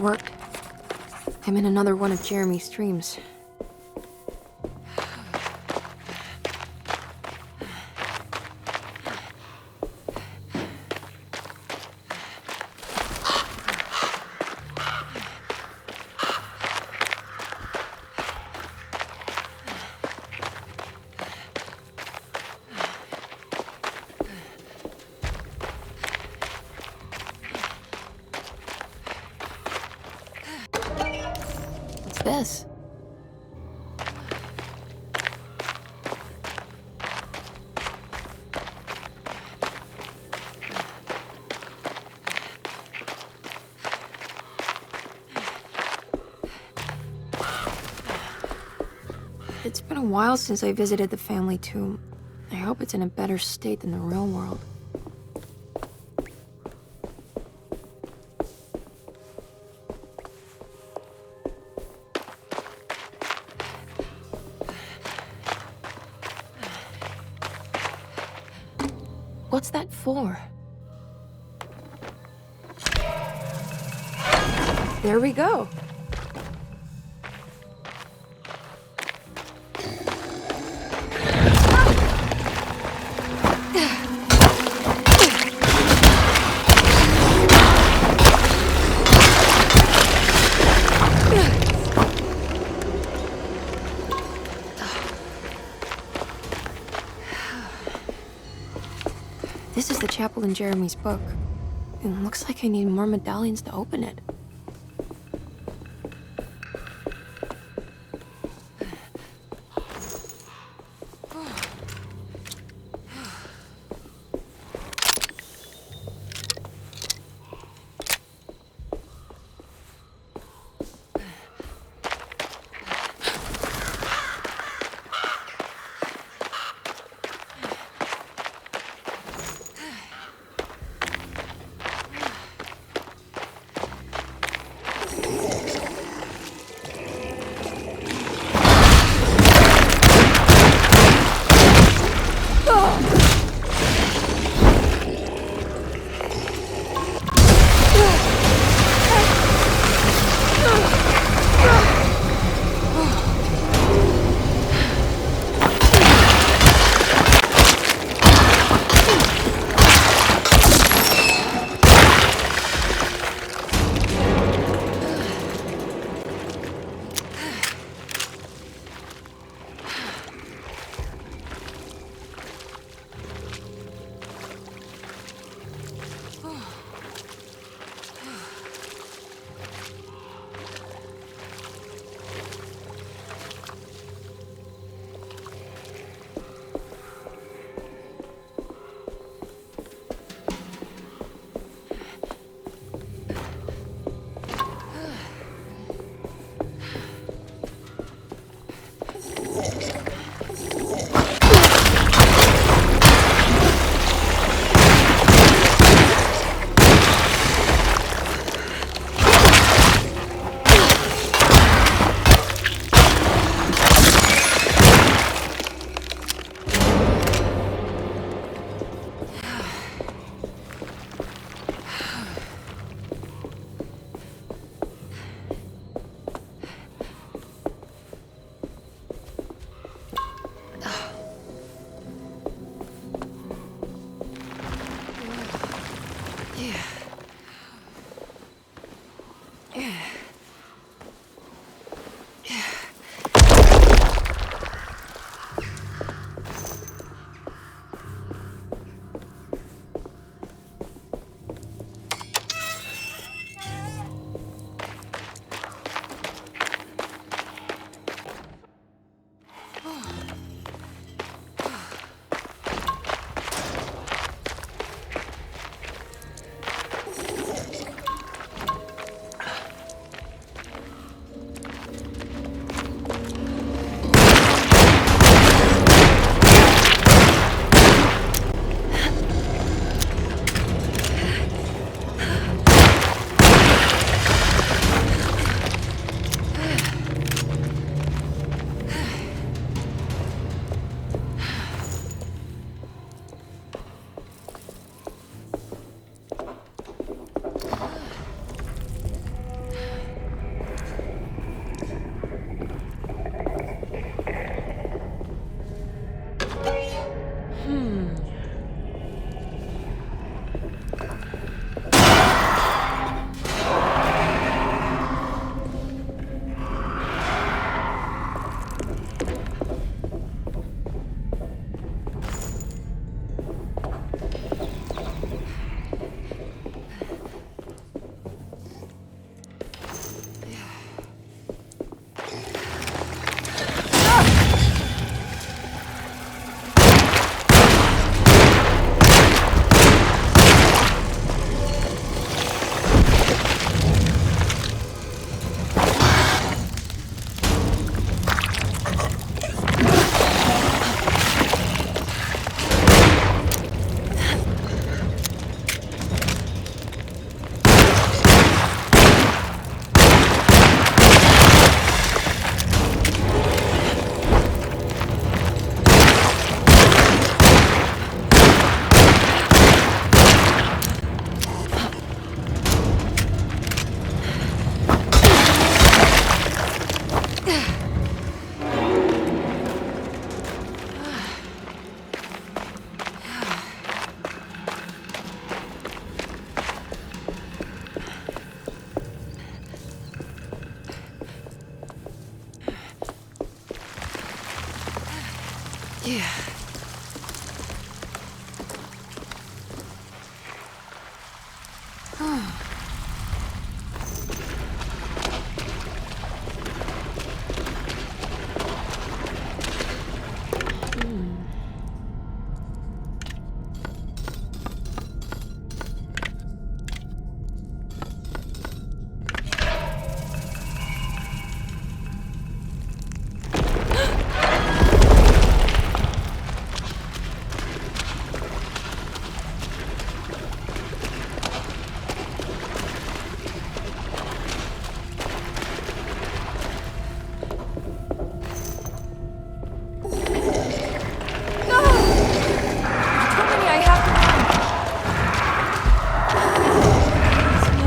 worked. I'm in another one of Jeremy's streams. What's this? It's been a while since I visited the family tomb. I hope it's in a better state than the real world. What's that for? There we go. This is the chapel in Jeremy's book. It looks like I need more medallions to open it. Yeah. I have to run.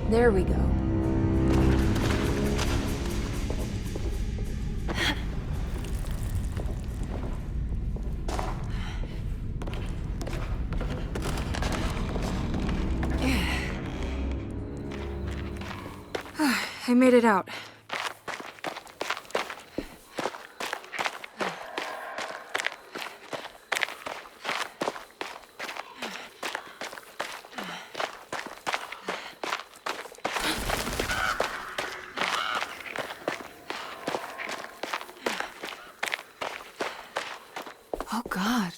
There we go. I made it out. Oh, God.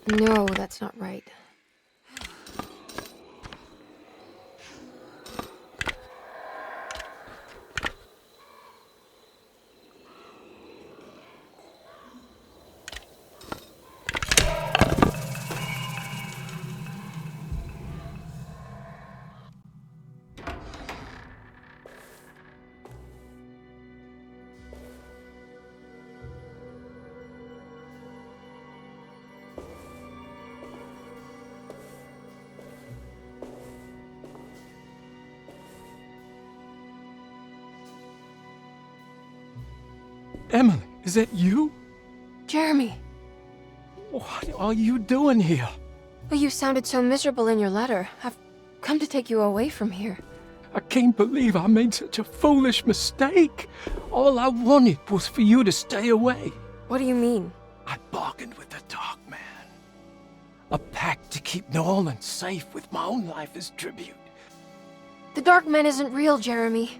No, that's not right. Emily, is that you? Jeremy, What are you doing here? well, you sounded so miserable in your letter. I've come to take you away from here. I can't believe I made such a foolish mistake. All I wanted was for you to stay away. What do you mean? I bargained with the Dark Man. A pact to keep New Orleans safe with my own life as tribute. The Dark Man isn't real, Jeremy.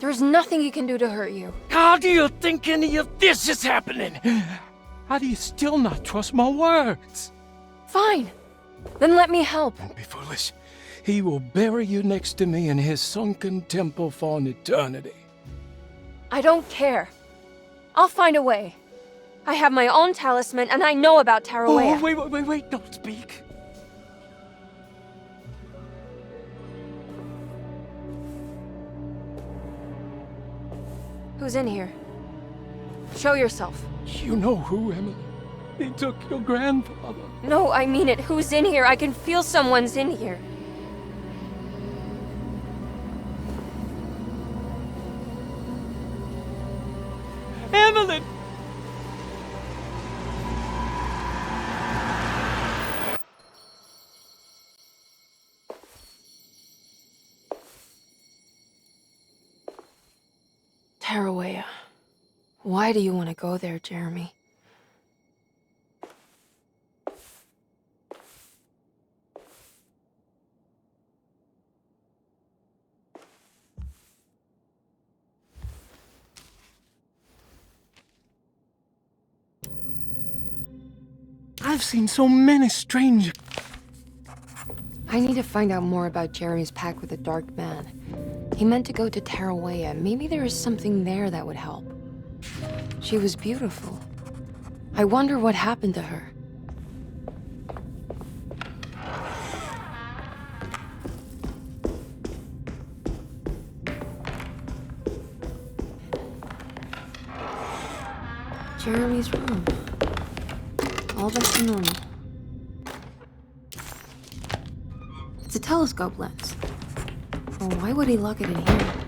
There is nothing he can do to hurt you. How do you think any of this is happening? How do you still not trust my words? Fine. Then let me help. Don't be foolish. He will bury you next to me in his sunken temple for an eternity. I don't care. I'll find a way. I have my own talisman, and I know about Tarawea. Oh, wait, don't speak. Who's in here? Show yourself. You know who, Emily. They took your grandfather. No, I mean it. Who's in here? I can feel someone's in here. Evelyn! Tarawea. Why do you want to go there, Jeremy? I've seen so many strange... I need to find out more about Jeremy's pact with the Dark Man. He meant to go to Tarawea. Maybe there is something there that would help. She was beautiful. I wonder what happened to her. Jeremy's room. All back to normal. It's a telescope lens. Well, why would he lock it in here?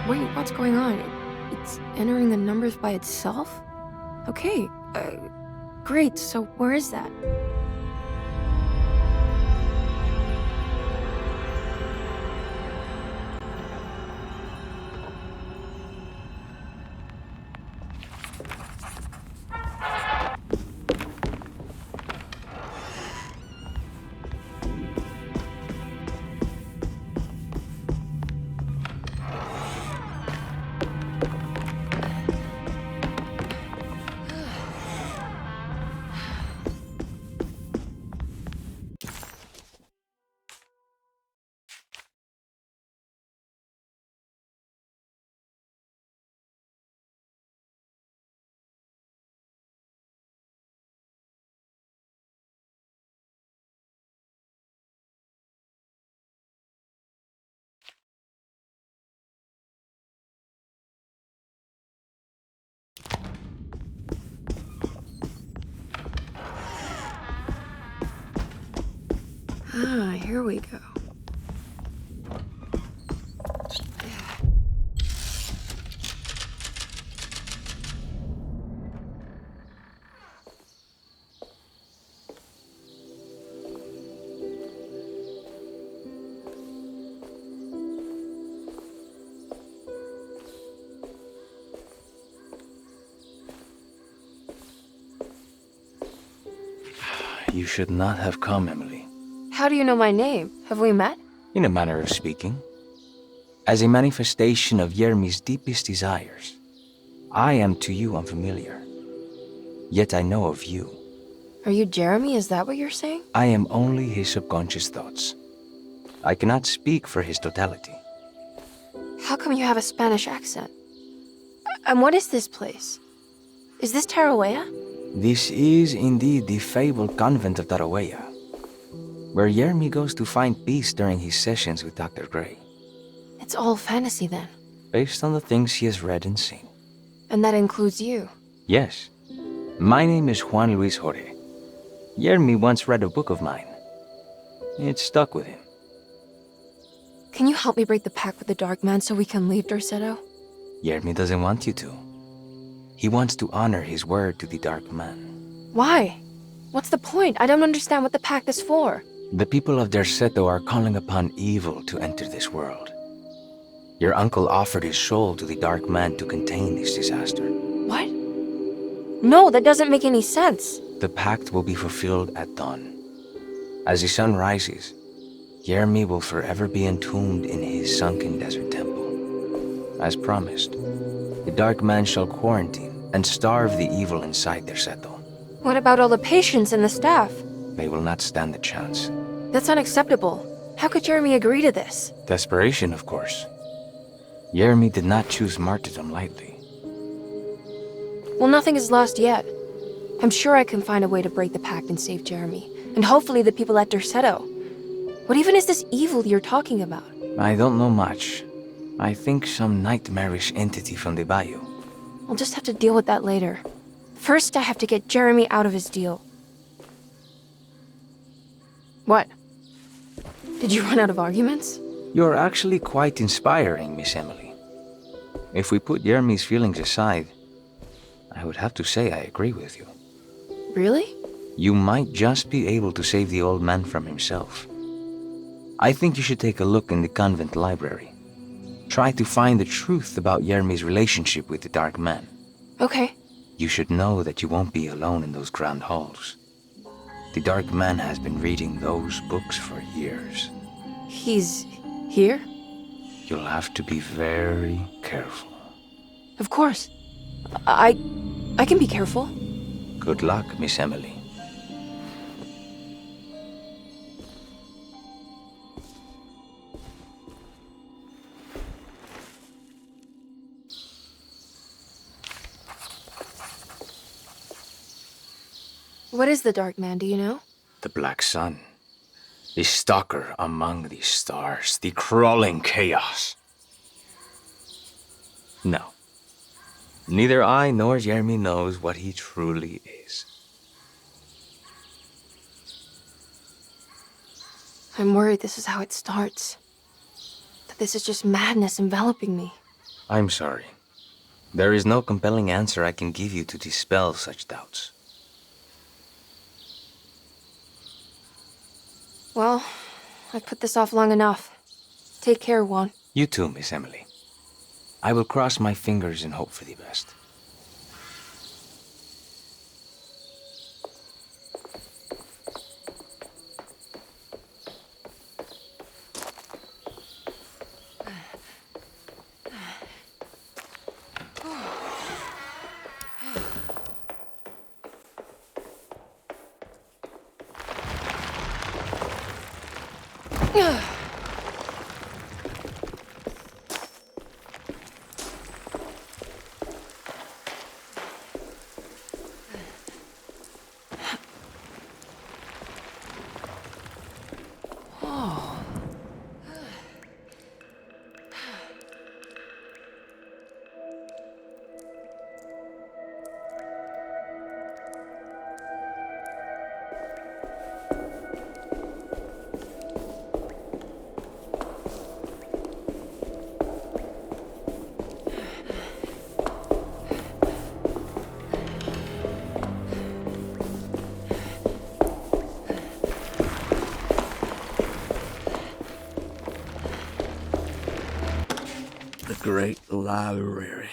Wait, what's going on? It's entering the numbers by itself? Okay, great, so where is that? Ah, here we go. You should not have come, Emily. How do you know my name? Have we met? In a manner of speaking. As a manifestation of Yermi's deepest desires, I am to you unfamiliar. Yet I know of you. Are you Jeremy? Is that what you're saying? I am only his subconscious thoughts. I cannot speak for his totality. How come you have a Spanish accent? And what is this place? Is this Tarawea? This is indeed the fabled convent of Tarawea, where Yermi goes to find peace during his sessions with Dr. Gray. It's all fantasy then. Based on the things he has read and seen. And that includes you. Yes. My name is Juan Luis Jorge. Yermi once read a book of mine. It stuck with him. Can you help me break the pact with the Dark Man so we can leave Derceto? Yermi doesn't want you to. He wants to honor his word to the Dark Man. Why? What's the point? I don't understand what the pact is for. The people of Derceto are calling upon evil to enter this world. Your uncle offered his soul to the Dark Man to contain this disaster. What? No, that doesn't make any sense. The pact will be fulfilled at dawn. As the sun rises, Yermi will forever be entombed in his sunken desert temple. As promised, the Dark Man shall quarantine and starve the evil inside Derceto. What about all the patients and the staff? They will not stand a chance. That's unacceptable. How could Jeremy agree to this? Desperation, of course. Yermi did not choose martyrdom lightly. Well, nothing is lost yet. I'm sure I can find a way to break the pact and save Jeremy. And hopefully the people at Derceto. What even is this evil you're talking about? I don't know much. I think some nightmarish entity from the bayou. I'll just have to deal with that later. First, I have to get Jeremy out of his deal. What? Did you run out of arguments? You're actually quite inspiring, Miss Emily. If we put Yermi's feelings aside, I would have to say I agree with you. Really? You might just be able to save the old man from himself. I think you should take a look in the convent library. Try to find the truth about Yermi's relationship with the Dark Man. Okay. You should know that you won't be alone in those grand halls. The Dark Man has been reading those books for years. He's here? You'll have to be very careful. Of course. I can be careful. Good luck, Miss Emily. What is the Dark Man, do you know? The Black Sun. The stalker among the stars. The crawling chaos. No. Neither I nor Jeremy knows what he truly is. I'm worried this is how it starts. That this is just madness enveloping me. I'm sorry. There is no compelling answer I can give you to dispel such doubts. Well, I've put this off long enough. Take care, Juan. You too, Miss Emily. I will cross my fingers and hope for the best. The great library.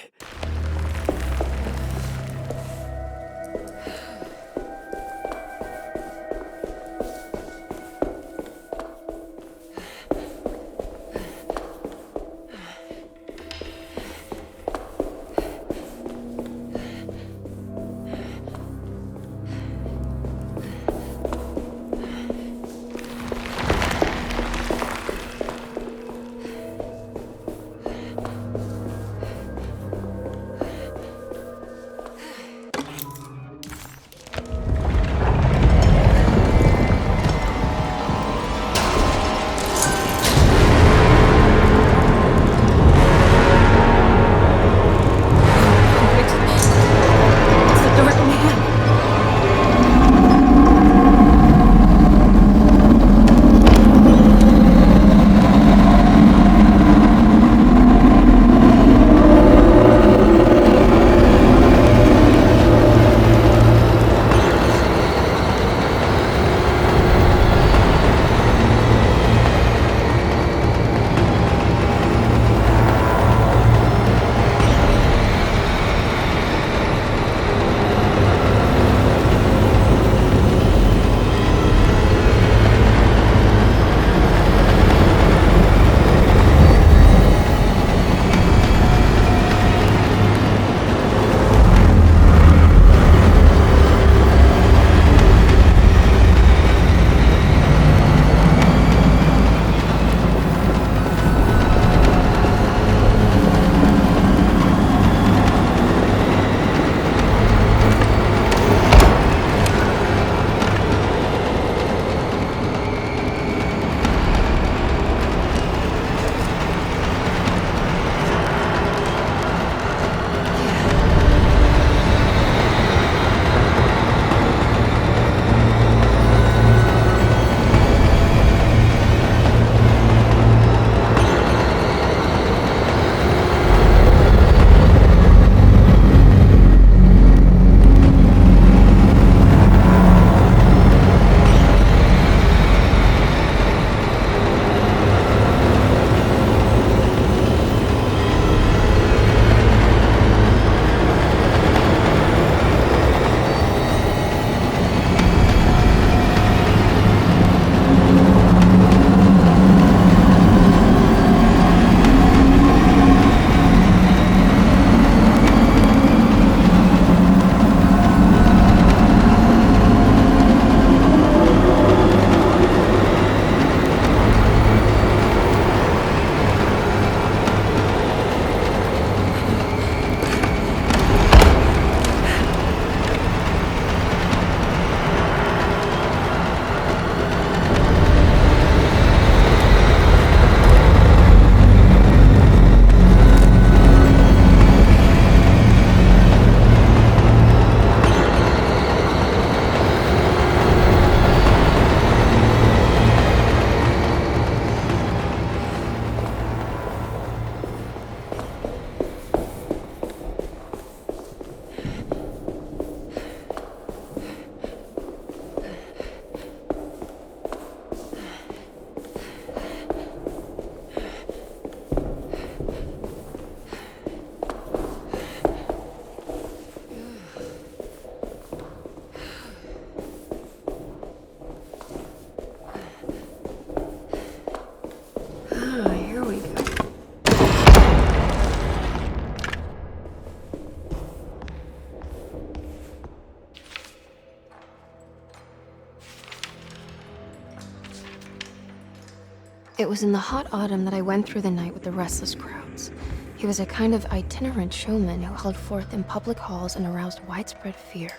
It was in the hot autumn that I went through the night with the restless crowds. He was a kind of itinerant showman who held forth in public halls and aroused widespread fear.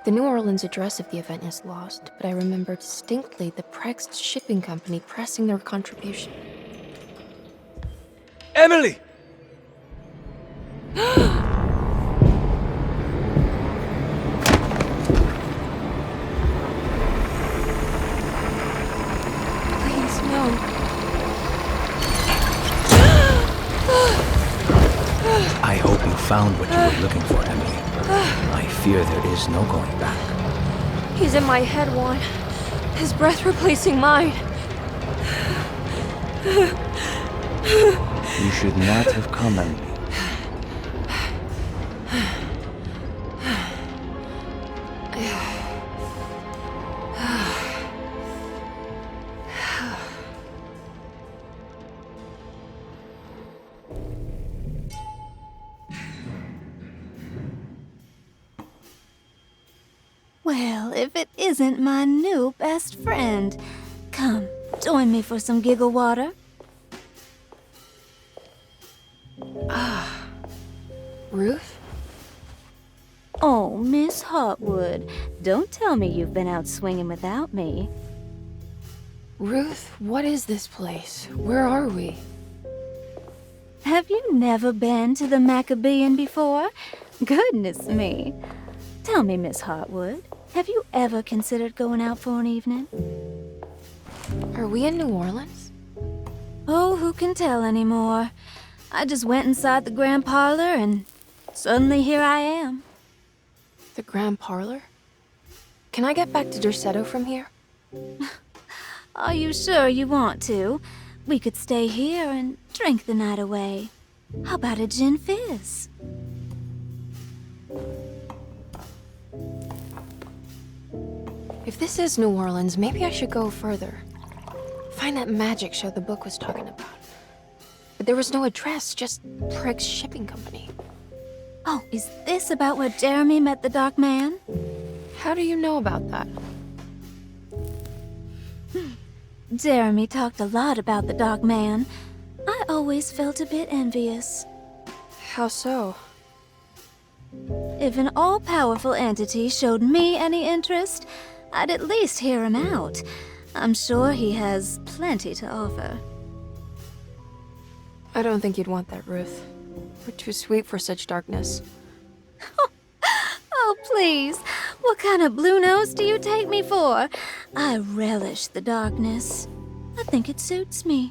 The New Orleans address of the event is lost, but I remember distinctly the Prext Shipping Company pressing their contribution. Emily! Please, no. I hope you found what you were looking for, Emily. I fear there is no going back. He's in my head, Juan. His breath replacing mine. You should not have come, Emily. Well, if it isn't my new best friend. Come, join me for some giggle water. Ruth? Oh, Miss Hotwood, don't tell me you've been out swinging without me. Ruth, what is this place? Where are we? Have you never been to the Maccabean before? Goodness me. Tell me, Miss Hotwood, have you ever considered going out for an evening? Are we in New Orleans? Oh, who can tell anymore? I just went inside the grand parlor and suddenly here I am. The Grand Parlor? Can I get back to Derceto from here? Are you sure you want to? We could stay here and drink the night away. How about a gin fizz? If this is New Orleans, maybe I should go further. Find that magic show the book was talking about. But there was no address, just Prext Shipping Company. Oh, is this about where Jeremy met the Dark Man? How do you know about that? Jeremy talked a lot about the Dark Man. I always felt a bit envious. How so? If an all-powerful entity showed me any interest, I'd at least hear him out. I'm sure he has plenty to offer. I don't think you'd want that, Ruth. We're too sweet for such darkness. Oh, please. What kind of blue nose do you take me for? I relish the darkness. I think it suits me.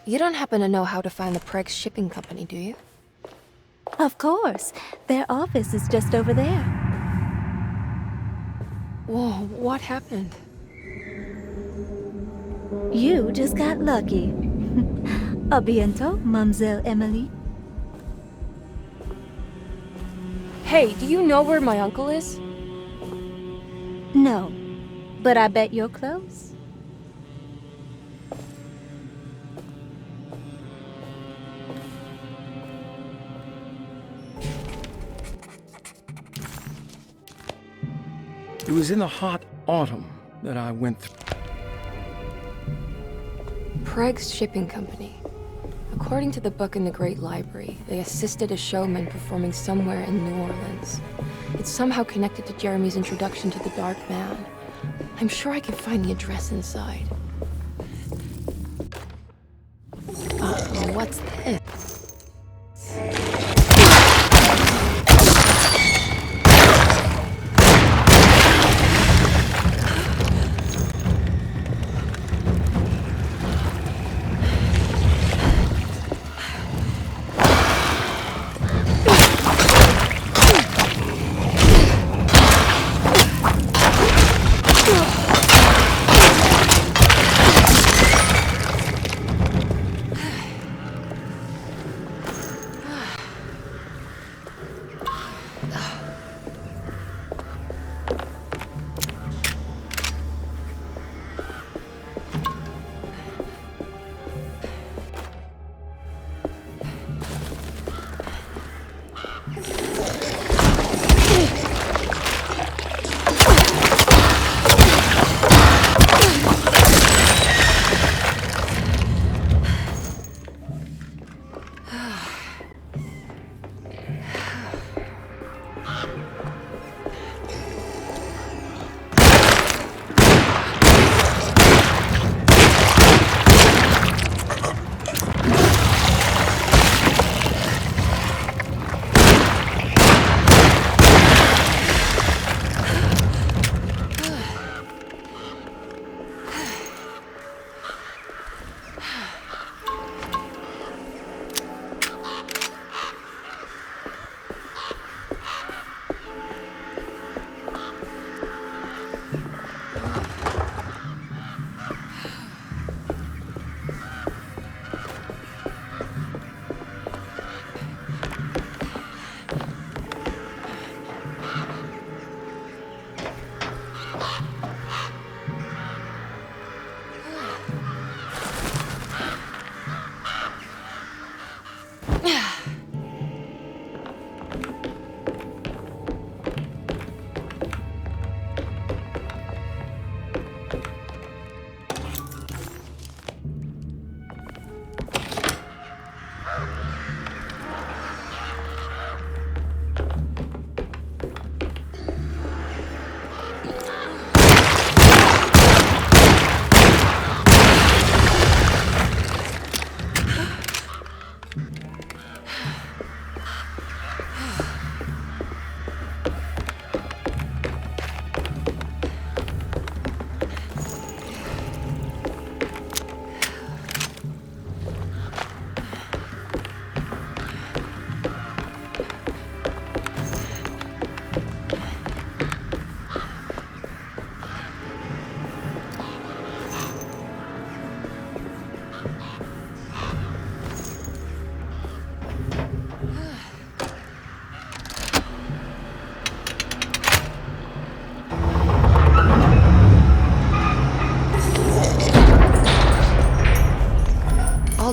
You don't happen to know how to find the Prext Shipping Company, do you? Of course. Their office is just over there. Whoa, what happened? You just got lucky. A bientôt, Mademoiselle Emily. Hey, do you know where my uncle is? No, but I bet you're close. It was in the hot autumn that I went through. Prext Shipping Company. According to the book in the Great Library, they assisted a showman performing somewhere in New Orleans. It's somehow connected to Jeremy's introduction to the Dark Man. I'm sure I can find the address inside. What's this?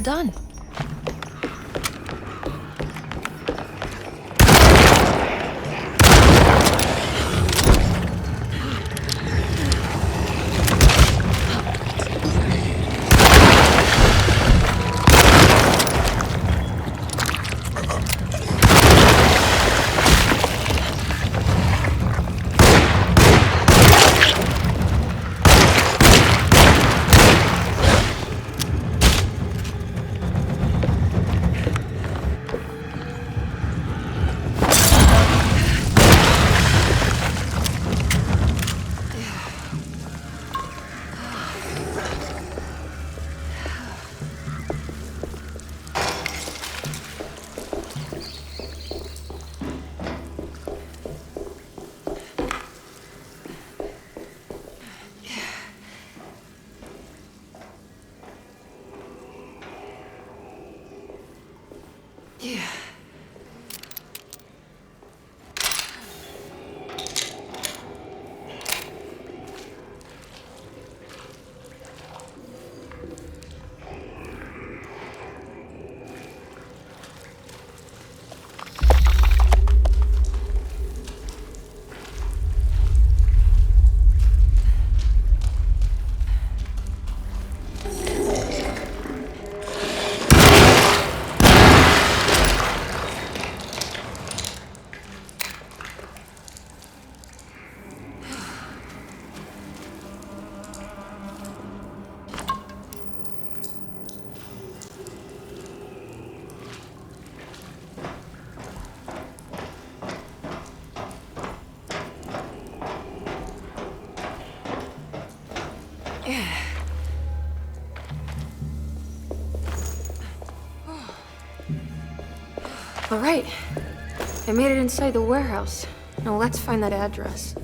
done. All right. I made it inside the warehouse. Now let's find that address.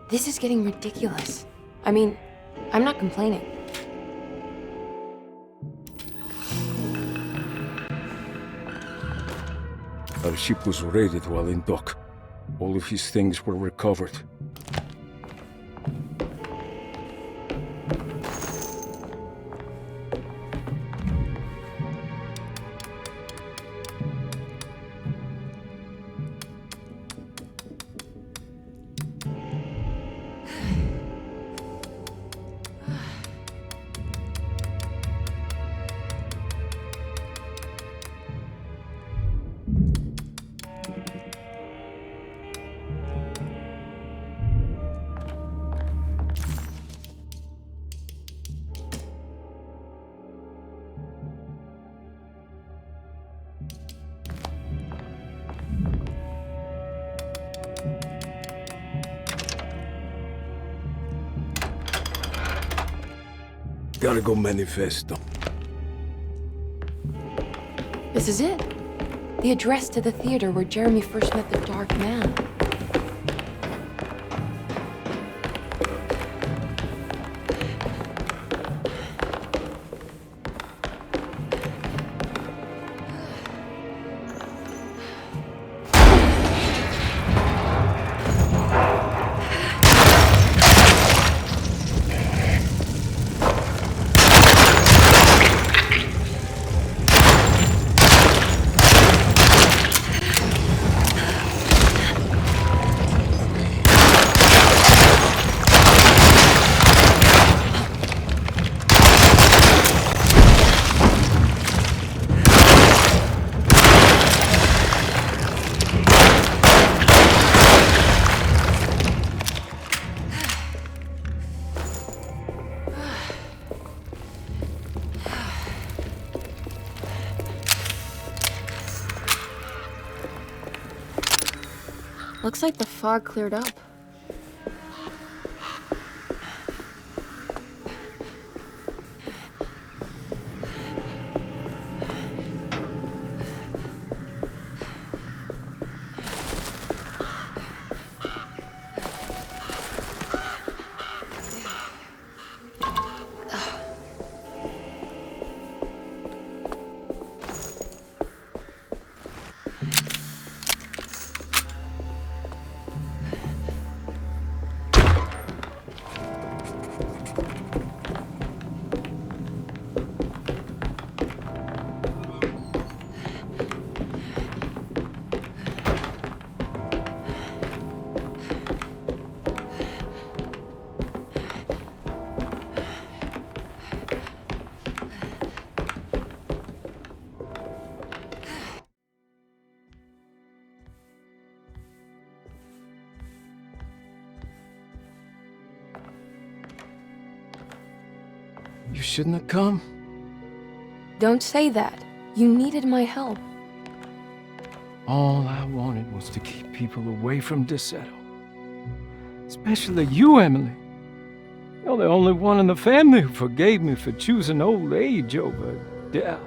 This is getting ridiculous. I mean, I'm not complaining. Our ship was raided while in dock. All of his things were recovered. Gotta go manifesto. This is it. The address to the theater where Jeremy first met the Dark Man. Looks like the fog cleared up. You shouldn't have come. Don't say that. You needed my help. All I wanted was to keep people away from Desetto. Especially you, Emily. You're the only one in the family who forgave me for choosing old age over death.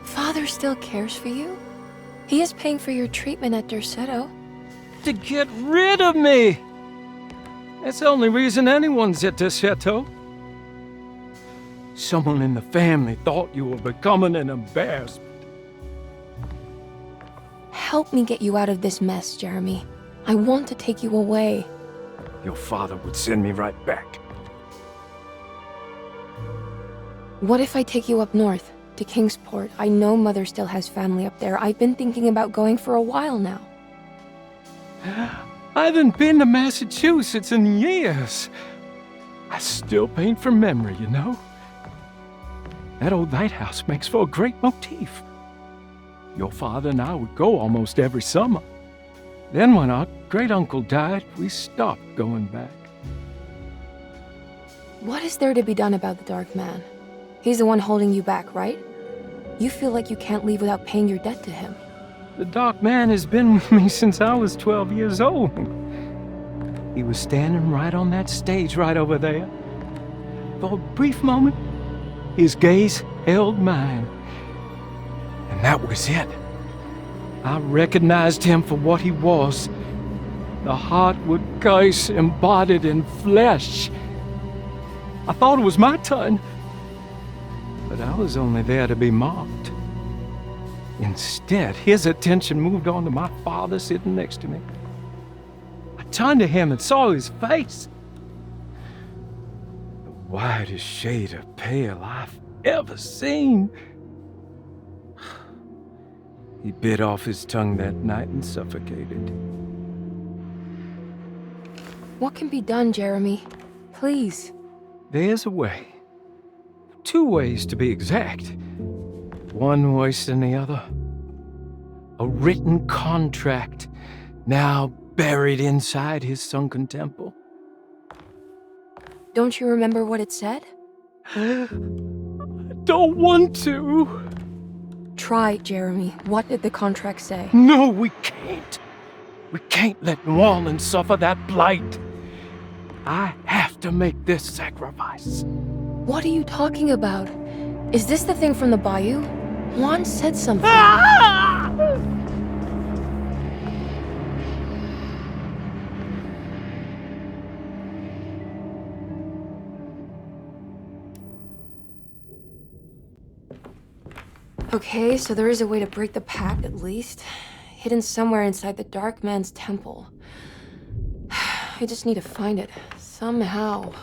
Father still cares for you? He is paying for your treatment at Derceto. To get rid of me! That's the only reason anyone's at Desetto. Someone in the family thought you were becoming an embarrassment. Help me get you out of this mess, Jeremy. I want to take you away. Your father would send me right back. What if I take you up north, to Kingsport? I know Mother still has family up there. I've been thinking about going for a while now. I haven't been to Massachusetts in years. I still paint from memory, you know? That old lighthouse makes for a great motif. Your father and I would go almost every summer. Then when our great-uncle died, we stopped going back. What is there to be done about the Dark Man? He's the one holding you back, right? You feel like you can't leave without paying your debt to him. The Dark Man has been with me since I was 12 years old. He was standing right on that stage right over there. For a brief moment, his gaze held mine. And that was it. I recognized him for what he was. The Heartwood curse embodied in flesh. I thought it was my turn. But I was only there to be mocked. Instead, his attention moved on to my father sitting next to me. I turned to him and saw his face. The whitest shade of pale I've ever seen. He bit off his tongue that night and suffocated. What can be done, Jeremy? Please. There's a way. 2 ways to be exact. One worse than the other. A written contract, now buried inside his sunken temple. Don't you remember what it said? I don't want to. Try, Jeremy. What did the contract say? No, we can't. We can't let New Orleans suffer that blight. I have to make this sacrifice. What are you talking about? Is this the thing from the bayou? Juan said something. Okay, so there is a way to break the pact, at least. Hidden somewhere inside the Dark Man's temple. I just need to find it, somehow.